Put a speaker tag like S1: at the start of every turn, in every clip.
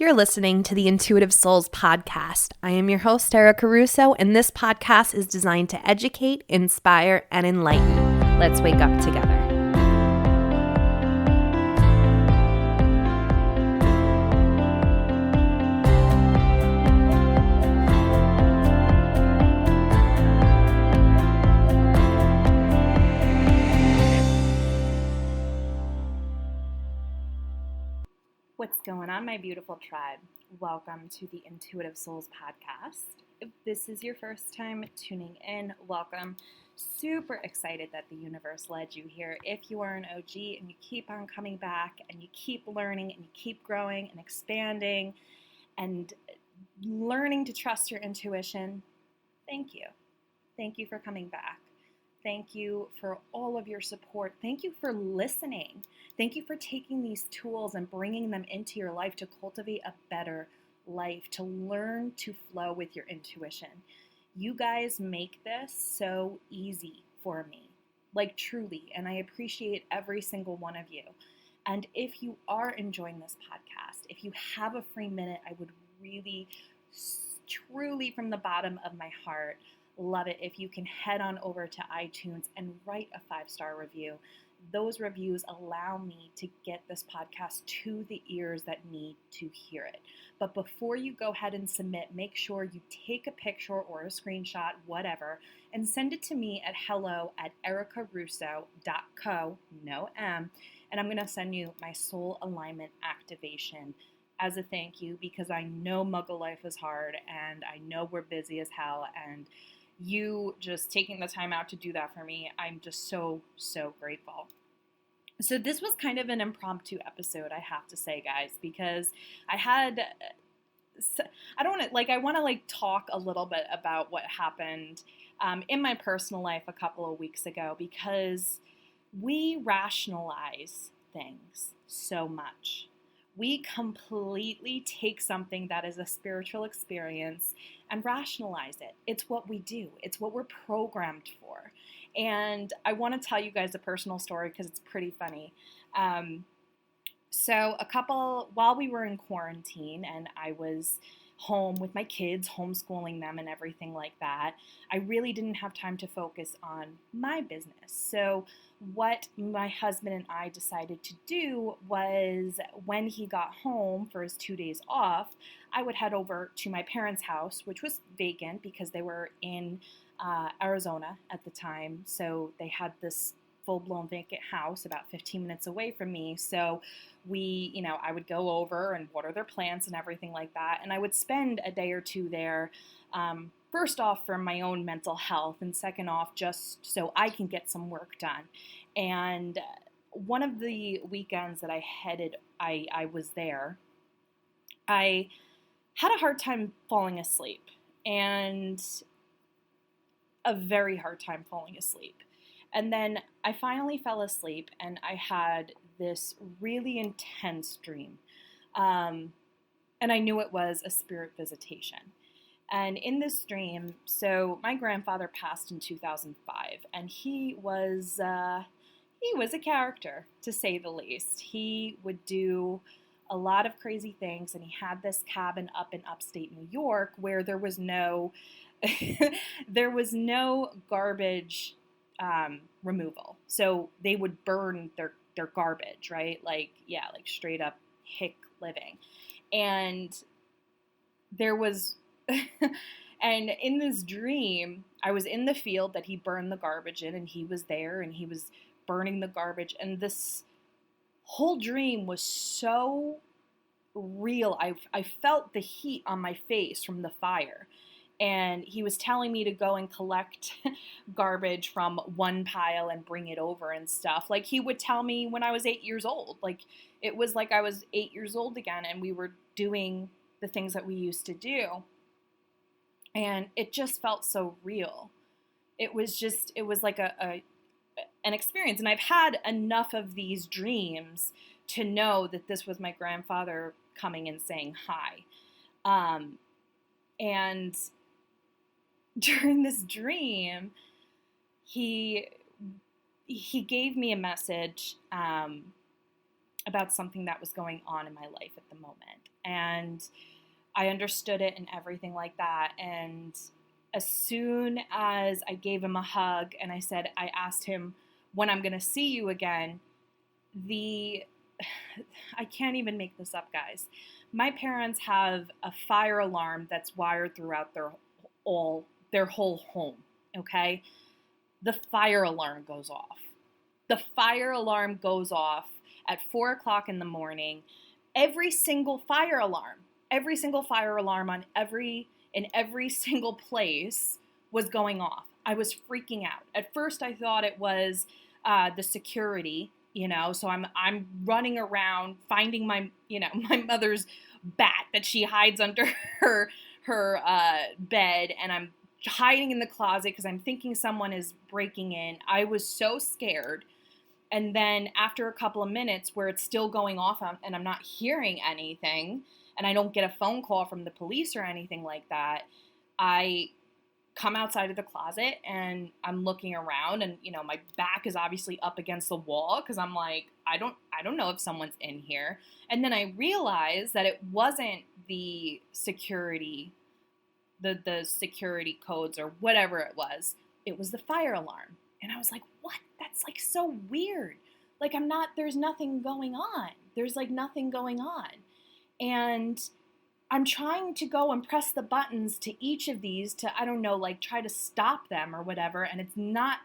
S1: You're listening to the Intuitive Souls podcast. I am your host, Erica Russo, and this podcast is designed to educate, inspire, and enlighten. Let's wake up together. What's going on, my beautiful tribe? Welcome to the Intuitive Souls podcast. If this is your first time tuning in, welcome. Super excited that the universe led you here. If you are an OG and you keep on coming back and you keep learning and you keep growing and expanding and learning to trust your intuition, thank you. Thank you for coming back. Thank you for all of your support. Thank you for listening. Thank you for taking these tools and bringing them into your life to cultivate a better life, to learn to flow with your intuition. You guys make this so easy for me, like truly, and I appreciate every single one of you. And if you are enjoying this podcast, if you have a free minute, I would really, truly from the bottom of my heart, love it if you can head on over to iTunes and write a 5-star review. Those reviews allow me to get this podcast to the ears that need to hear it. But before you go ahead and submit, make sure you take a picture or a screenshot, whatever, and send it to me at hello@ericarusso.co, no M, and I'm going to send you my soul alignment activation as a thank you, because I know Muggle life is hard and I know we're busy as hell, and you just taking the time out to do that for me, I'm just so grateful. So this was kind of an impromptu episode, I have to say, guys, because I want to talk a little bit about what happened in my personal life a couple of weeks ago, because we rationalize things so much. We completely take something that is a spiritual experience and rationalize it. It's what we do. It's what we're programmed for. And I want to tell you guys a personal story because it's pretty funny. While we were in quarantine and I was home with my kids, homeschooling them and everything like that, I really didn't have time to focus on my business. So what my husband and I decided to do was, when he got home for his 2 days off, I would head over to my parents' house, which was vacant because they were in Arizona at the time. So they had this full-blown vacant house about 15 minutes away from me. So I would go over and water their plants and everything like that. And I would spend a day or two there, first off for my own mental health, and second off just so I can get some work done. And one of the weekends that I was there, I had a hard time falling asleep, and a very hard time falling asleep. And then I finally fell asleep and I had this really intense dream. And I knew it was a spirit visitation. And in this dream, so my grandfather passed in 2005, and he was a character, to say the least. He would do a lot of crazy things, and he had this cabin up in upstate New York where there was no garbage removal. So they would burn their garbage, right? Like straight up hick living. And there was, and in this dream, I was in the field that he burned the garbage in, and he was there and he was burning the garbage. And this whole dream was so real. I felt the heat on my face from the fire. And he was telling me to go and collect garbage from one pile and bring it over and stuff. Like he would tell me when I was 8 years old. Like it was like I was 8 years old again, and we were doing the things that we used to do. And it just felt so real. It was like an experience. And I've had enough of these dreams to know that this was my grandfather coming and saying hi. And during this dream, he gave me a message about something that was going on in my life at the moment. And I understood it and everything like that. And as soon as I gave him a hug and I asked him when I'm going to see you again, the I can't even make this up, guys. My parents have a fire alarm that's wired throughout their whole home, okay? The fire alarm goes off. The fire alarm goes off at 4 o'clock in the morning. Every single fire alarm in every single place was going off. I was freaking out. At first, I thought it was the security, So I'm running around finding my mother's bat that she hides under her bed, and I'm hiding in the closet because I'm thinking someone is breaking in. I was so scared. And then after a couple of minutes where it's still going off and I'm not hearing anything, and I don't get a phone call from the police or anything like that, I come outside of the closet and I'm looking around, and my back is obviously up against the wall because I'm like, I don't know if someone's in here. And then I realized that it wasn't the security, the security codes or whatever it was the fire alarm. And I was like, what? That's like so weird. Like there's nothing going on. There's like nothing going on. And I'm trying to go and press the buttons to each of these to, I don't know, like try to stop them or whatever. And it's not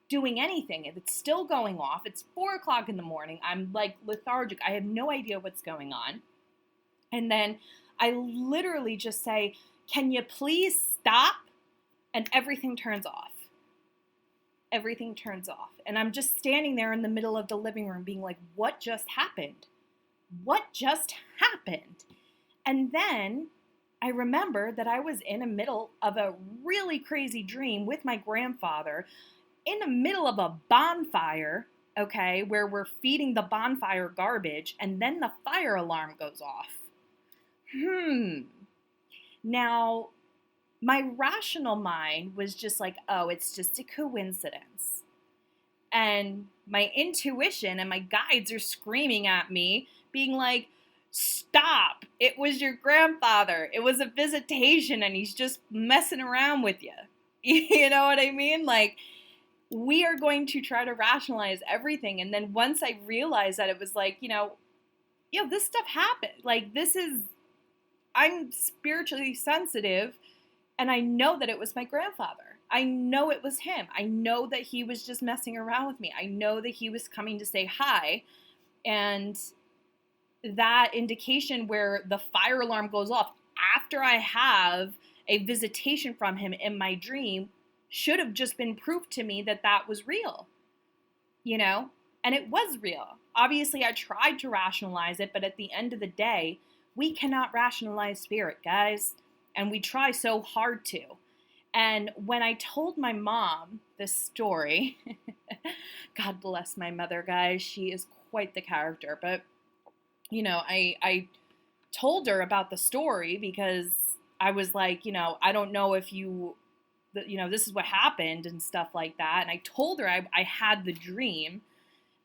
S1: doing anything. It's still going off. It's 4 o'clock in the morning. I'm like lethargic. I have no idea what's going on. And then I literally just say, can you please stop? And everything turns off. Everything turns off. And I'm just standing there in the middle of the living room being like, what just happened? What just happened? And then I remember that I was in the middle of a really crazy dream with my grandfather in the middle of a bonfire, okay, where we're feeding the bonfire garbage, and then the fire alarm goes off. Now, my rational mind was just like, oh, it's just a coincidence. And my intuition and my guides are screaming at me, being like, stop. It was your grandfather. It was a visitation and he's just messing around with you. You know what I mean? Like, we are going to try to rationalize everything. And then once I realized that it was like, this stuff happened. Like, I'm spiritually sensitive. And I know that it was my grandfather. I know it was him. I know that he was just messing around with me. I know that he was coming to say hi. And that indication where the fire alarm goes off after I have a visitation from him in my dream should have just been proof to me that that was real, And it was real. Obviously, I tried to rationalize it, but at the end of the day, we cannot rationalize spirit, guys. And we try so hard to. And when I told my mom this story, God bless my mother, guys. She is quite the character. But, I told her about the story because I was like, I don't know if this is what happened and stuff like that. And I told her I had the dream.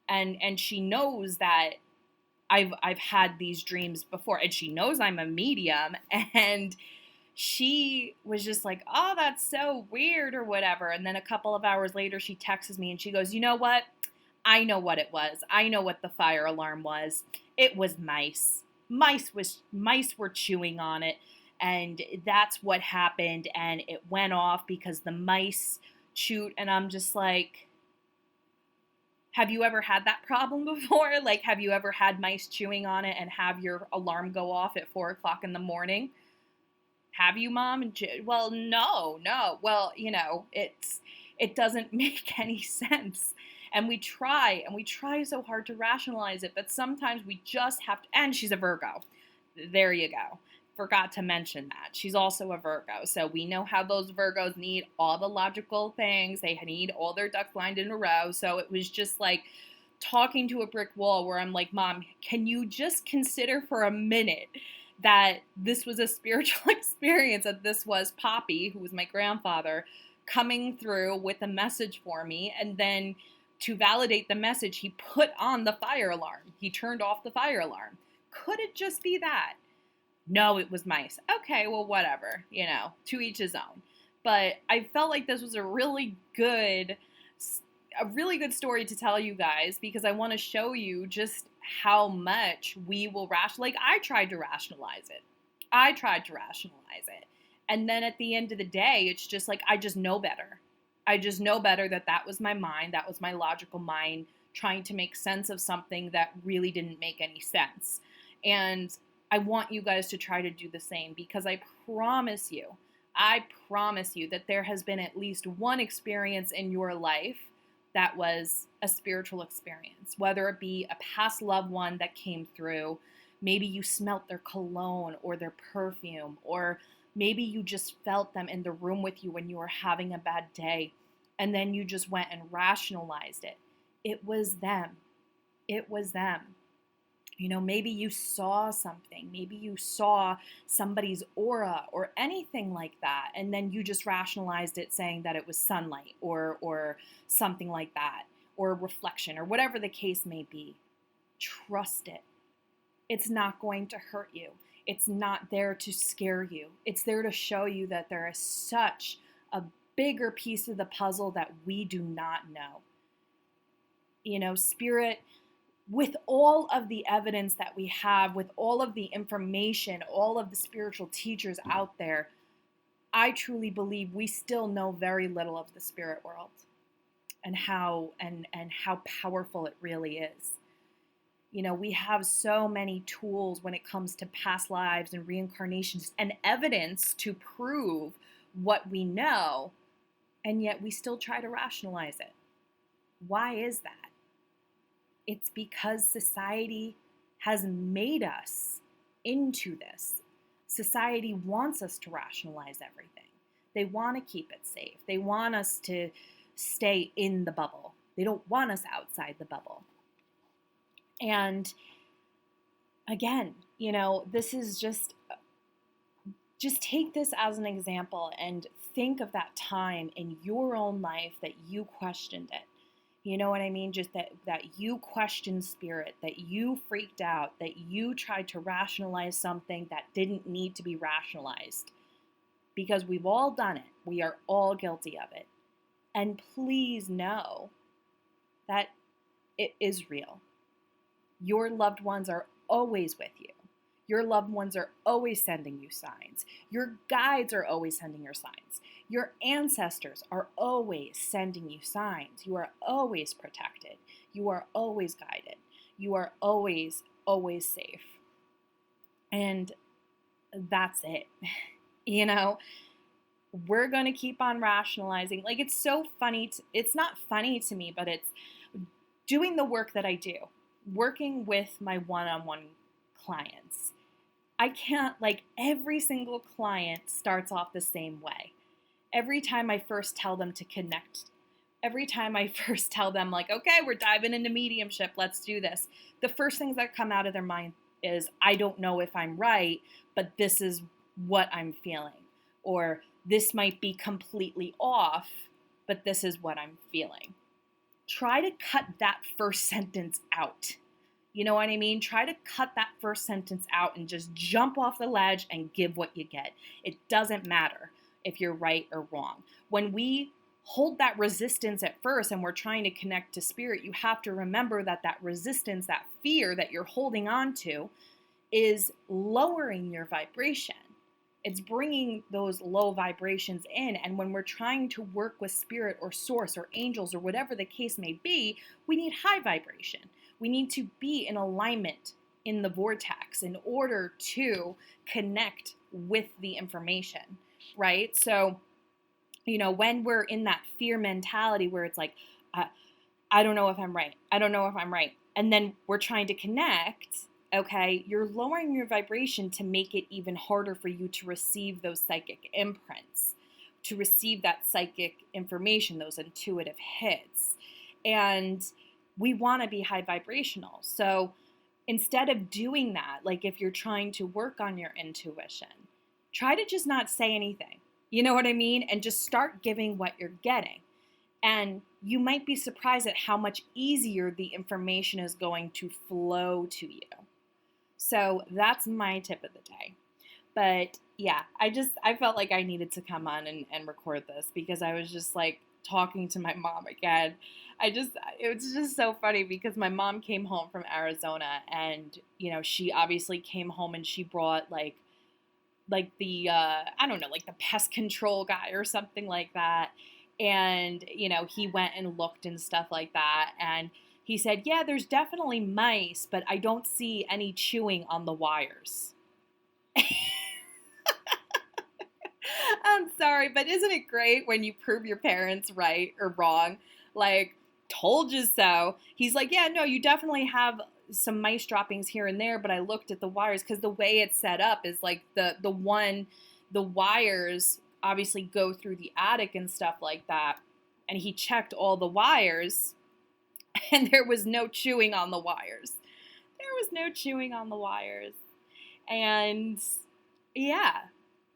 S1: And she knows that I've had these dreams before. And she knows I'm a medium. And she was just like, oh, that's so weird or whatever. And then a couple of hours later, she texts me and she goes, you know what? I know what it was. I know what the fire alarm was. It was mice. Mice were chewing on it. And that's what happened. And it went off because the mice chewed. And I'm just like, have you ever had that problem before? Like, have you ever had mice chewing on it and have your alarm go off at 4 o'clock in the morning? Have you, Mom? Well, no. Well, it doesn't make any sense. And we try so hard to rationalize it, but sometimes we just have to, and she's a Virgo. There you go. Forgot to mention that. She's also a Virgo. So we know how those Virgos need all the logical things. They need all their ducks lined in a row. So it was just like talking to a brick wall where I'm like, Mom, can you just consider for a minute that this was a spiritual experience, that this was Poppy, who was my grandfather, coming through with a message for me. And then to validate the message, he put on the fire alarm. He turned off the fire alarm. Could it just be that? No, it was mice. Okay, well, whatever, to each his own. But I felt like this was a really good story to tell you guys, because I want to show you just how much we will like, I tried to rationalize it. And then at the end of the day, it's just like, I just know better. That was my mind. That was my logical mind trying to make sense of something that really didn't make any sense. And I want you guys to try to do the same, because I promise you that there has been at least one experience in your life that was a spiritual experience, whether it be a past loved one that came through. Maybe you smelt their cologne or their perfume, or maybe you just felt them in the room with you when you were having a bad day, and then you just went and rationalized it. It was them. Maybe you saw something. Maybe you saw somebody's aura or anything like that, and then you just rationalized it, saying that it was sunlight or something like that, or a reflection, or whatever the case may be. Trust it. It's not going to hurt you. It's not there to scare you. It's there to show you that there is such a bigger piece of the puzzle that we do not know. Spirit, with all of the evidence that we have, with all of the information, all of the spiritual teachers out there, I truly believe we still know very little of the spirit world and how powerful it really is. We have so many tools when it comes to past lives and reincarnations and evidence to prove what we know, and yet we still try to rationalize it. Why is that? It's because society has made us into this. Society wants us to rationalize everything. They want to keep it safe. They want us to stay in the bubble. They don't want us outside the bubble. And again, this is just take this as an example and think of that time in your own life that you questioned it. You know what I mean? Just that you questioned spirit, that you freaked out, that you tried to rationalize something that didn't need to be rationalized. Because we've all done it. We are all guilty of it. And please know that it is real. Your loved ones are always with you. Your loved ones are always sending you signs. Your guides are always sending you signs. Your ancestors are always sending you signs. You are always protected. You are always guided. You are always, always safe. And that's it. We're going to keep on rationalizing. Like, it's so funny. It's not funny to me, but it's doing the work that I do, working with my one-on-one clients. I can't, every single client starts off the same way. Every time I first tell them to connect, every time I first tell them, okay, we're diving into mediumship, let's do this, the first things that come out of their mind is, I don't know if I'm right, but this is what I'm feeling. Or this might be completely off, but this is what I'm feeling. Try to cut that first sentence out. You know what I mean? Try to cut that first sentence out and just jump off the ledge and give what you get. It doesn't matter if you're right or wrong. When we hold that resistance at first and we're trying to connect to spirit, you have to remember that resistance, that fear that you're holding on to, is lowering your vibration. It's bringing those low vibrations in. And when we're trying to work with spirit or source or angels or whatever the case may be, we need high vibration. We need to be in alignment in the vortex in order to connect with the information, right? So, when we're in that fear mentality where it's like, I don't know if I'm right. I don't know if I'm right. And then we're trying to connect, okay, you're lowering your vibration to make it even harder for you to receive those psychic imprints, to receive that psychic information, those intuitive hits. And we want to be high vibrational. So instead of doing that, if you're trying to work on your intuition, try to just not say anything. You know what I mean? And just start giving what you're getting. And you might be surprised at how much easier the information is going to flow to you. So that's my tip of the day. But yeah, I felt like I needed to come on and record this because I was just like talking to my mom again. It was just so funny because my mom came home from Arizona, and she obviously came home and she brought like the I don't know, like the pest control guy or something like that. And he went and looked and stuff like that, and he said, yeah, there's definitely mice, but I don't see any chewing on the wires. I'm sorry, but isn't it great when you prove your parents right or wrong? Like, told you so. He's like, yeah, no, you definitely have some mice droppings here and there, but I looked at the wires because the way it's set up is like the wires obviously go through the attic and stuff like that. And he checked all the wires, and there was no chewing on the wires. There was no chewing on the wires. And yeah,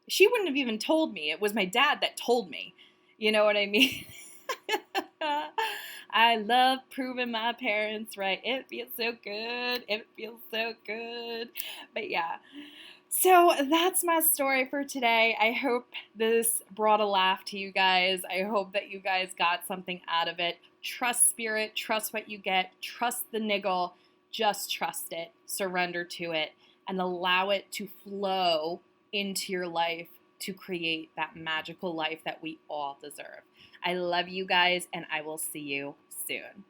S1: she wouldn't have even told me. It was my dad that told me. You know what I mean? I love proving my parents right. It feels so good. It feels so good. But yeah. So that's my story for today. I hope this brought a laugh to you guys. I hope that you guys got something out of it. Trust spirit. Trust what you get. Trust the niggle. Just trust it. Surrender to it. And allow it to flow into your life to create that magical life that we all deserve. I love you guys, and I will see you soon.